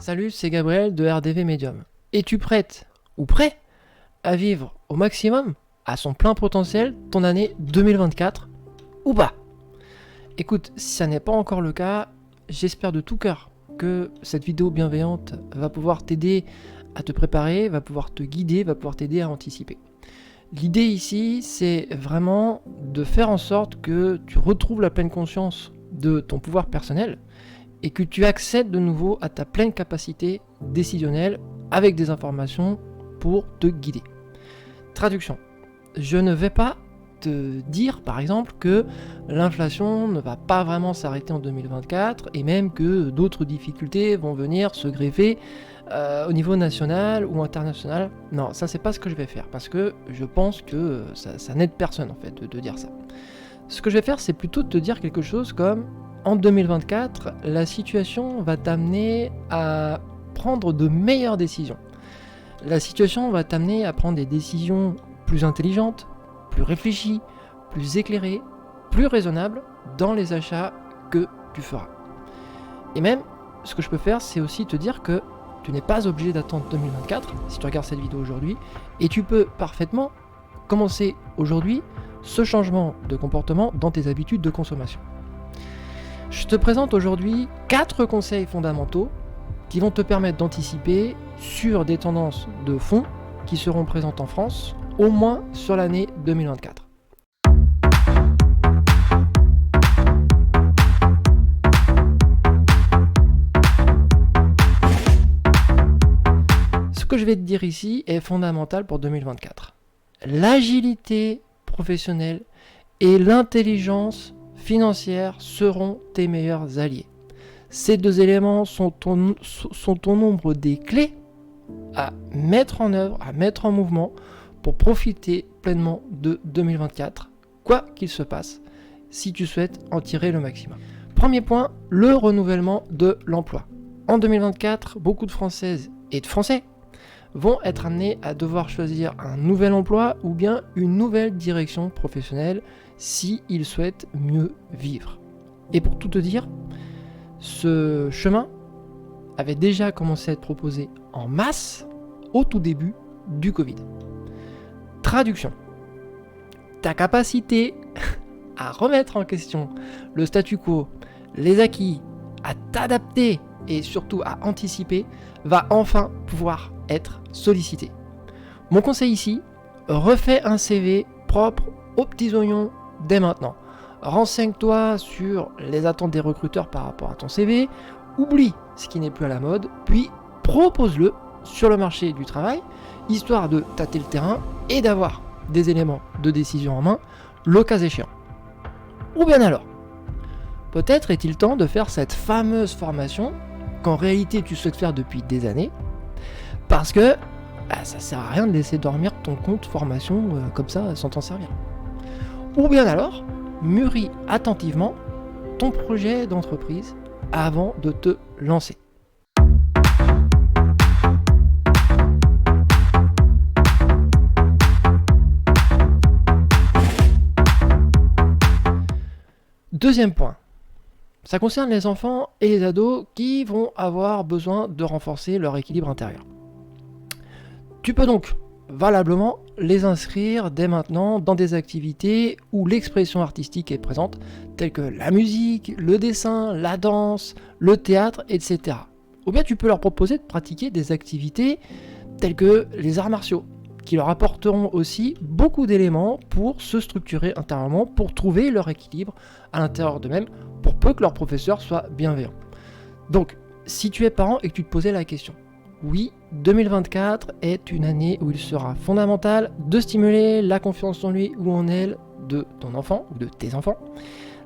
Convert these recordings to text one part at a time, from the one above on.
Salut, c'est Gabriel de RDV Medium. Es-tu prête ou prêt à vivre au maximum, à son plein potentiel, ton année 2024 ou pas? Écoute, si ça n'est pas encore le cas, j'espère de tout cœur que cette vidéo bienveillante va pouvoir t'aider à te préparer, va pouvoir te guider, va pouvoir t'aider à anticiper. L'idée ici, c'est vraiment de faire en sorte que tu retrouves la pleine conscience de ton pouvoir personnel et que tu accèdes de nouveau à ta pleine capacité décisionnelle avec des informations pour te guider. Traduction. Je ne vais pas te dire par exemple que l'inflation ne va pas vraiment s'arrêter en 2024 et même que d'autres difficultés vont venir se greffer au niveau national ou international. Non, ça c'est pas ce que je vais faire parce que je pense que ça n'aide personne en fait de dire ça. Ce que je vais faire, c'est plutôt de te dire quelque chose comme en 2024, la situation va t'amener à prendre de meilleures décisions. La situation va t'amener à prendre des décisions plus intelligentes, plus réfléchies, plus éclairées, plus raisonnables dans les achats que tu feras. Et même, ce que je peux faire, c'est aussi te dire que tu n'es pas obligé d'attendre 2024 si tu regardes cette vidéo aujourd'hui, et tu peux parfaitement commencer aujourd'hui ce changement de comportement dans tes habitudes de consommation. Je te présente aujourd'hui 4 conseils fondamentaux qui vont te permettre d'anticiper sur des tendances de fond qui seront présentes en France, au moins sur l'année 2024. Ce que je vais te dire ici est fondamental pour 2024. L'agilité professionnelle et l'intelligence financière seront tes meilleurs alliés. Ces deux éléments sont au nombre des clés à mettre en œuvre, à mettre en mouvement pour profiter pleinement de 2024, quoi qu'il se passe, si tu souhaites en tirer le maximum. Premier point, le renouvellement de l'emploi. En 2024, beaucoup de Françaises et de Français vont être amenés à devoir choisir un nouvel emploi ou bien une nouvelle direction professionnelle s'ils souhaitent mieux vivre. Et pour tout te dire, ce chemin avait déjà commencé à être proposé en masse au tout début du Covid. Traduction. Ta capacité à remettre en question le statu quo, les acquis, à t'adapter et surtout à anticiper va enfin pouvoir être sollicitée. Mon conseil ici, refais un CV propre aux petits oignons dès maintenant. Renseigne-toi sur les attentes des recruteurs par rapport à ton CV, oublie ce qui n'est plus à la mode, puis propose-le sur le marché du travail, histoire de tâter le terrain et d'avoir des éléments de décision en main, le cas échéant. Ou bien alors, peut-être est-il temps de faire cette fameuse formation qu'en réalité tu souhaites faire depuis des années, parce que ça sert à rien de laisser dormir ton compte formation comme ça sans t'en servir. Ou bien alors, mûris attentivement ton projet d'entreprise avant de te lancer. Deuxième point, ça concerne les enfants et les ados qui vont avoir besoin de renforcer leur équilibre intérieur. Tu peux donc valablement les inscrire dès maintenant dans des activités où l'expression artistique est présente, telles que la musique, le dessin, la danse, le théâtre, etc. Ou bien tu peux leur proposer de pratiquer des activités telles que les arts martiaux, qui leur apporteront aussi beaucoup d'éléments pour se structurer intérieurement, pour trouver leur équilibre à l'intérieur d'eux-mêmes, pour peu que leur professeur soit bienveillant. Donc, si tu es parent et que tu te posais la question, oui, 2024 est une année où il sera fondamental de stimuler la confiance en lui ou en elle de ton enfant ou de tes enfants,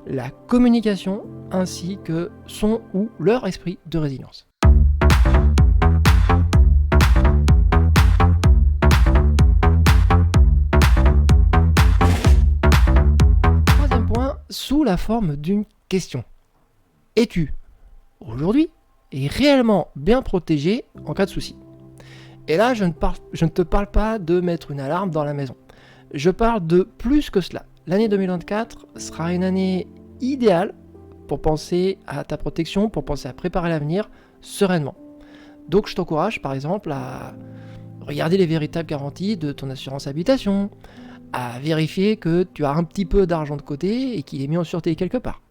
la communication ainsi que son ou leur esprit de résilience. Troisième point, sous la forme d'une question. Es-tu, aujourd'hui, est réellement bien protégé en cas de souci? Et là, je ne te parle pas de mettre une alarme dans la maison. Je parle de plus que cela. L'année 2024 sera une année idéale pour penser à ta protection, pour penser à préparer l'avenir sereinement. Donc je t'encourage par exemple à regarder les véritables garanties de ton assurance habitation, à vérifier que tu as un petit peu d'argent de côté et qu'il est mis en sûreté quelque part.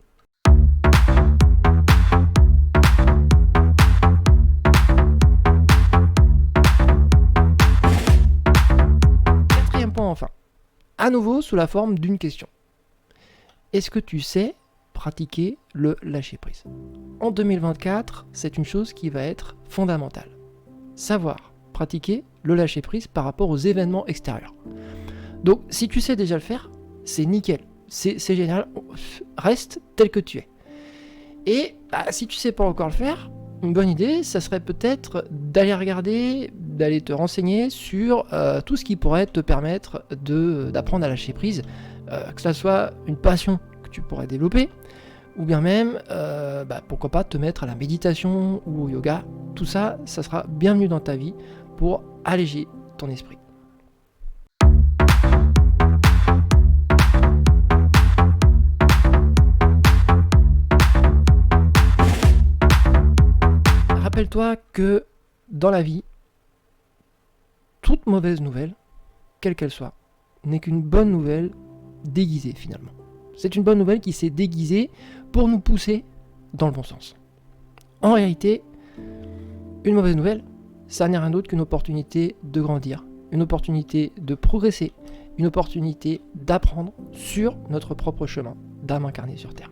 Quatrième point enfin, à nouveau sous la forme d'une question. Est-ce que tu sais pratiquer le lâcher-prise ? En 2024, c'est une chose qui va être fondamentale. Savoir pratiquer le lâcher-prise par rapport aux événements extérieurs. Donc, si tu sais déjà le faire, c'est nickel. C'est génial. Reste tel que tu es. Et si tu sais pas encore le faire, une bonne idée, ça serait peut-être d'aller regarder, d'aller te renseigner sur tout ce qui pourrait te permettre d'apprendre à lâcher prise, que ça soit une passion que tu pourrais développer, ou bien même, pourquoi pas te mettre à la méditation ou au yoga. Tout ça, ça sera bienvenu dans ta vie pour alléger ton esprit. Rappelle-toi que dans la vie, toute mauvaise nouvelle, quelle qu'elle soit, n'est qu'une bonne nouvelle déguisée finalement. C'est une bonne nouvelle qui s'est déguisée pour nous pousser dans le bon sens. En réalité, une mauvaise nouvelle, ça n'est rien d'autre qu'une opportunité de grandir, une opportunité de progresser, une opportunité d'apprendre sur notre propre chemin d'âme incarnée sur Terre.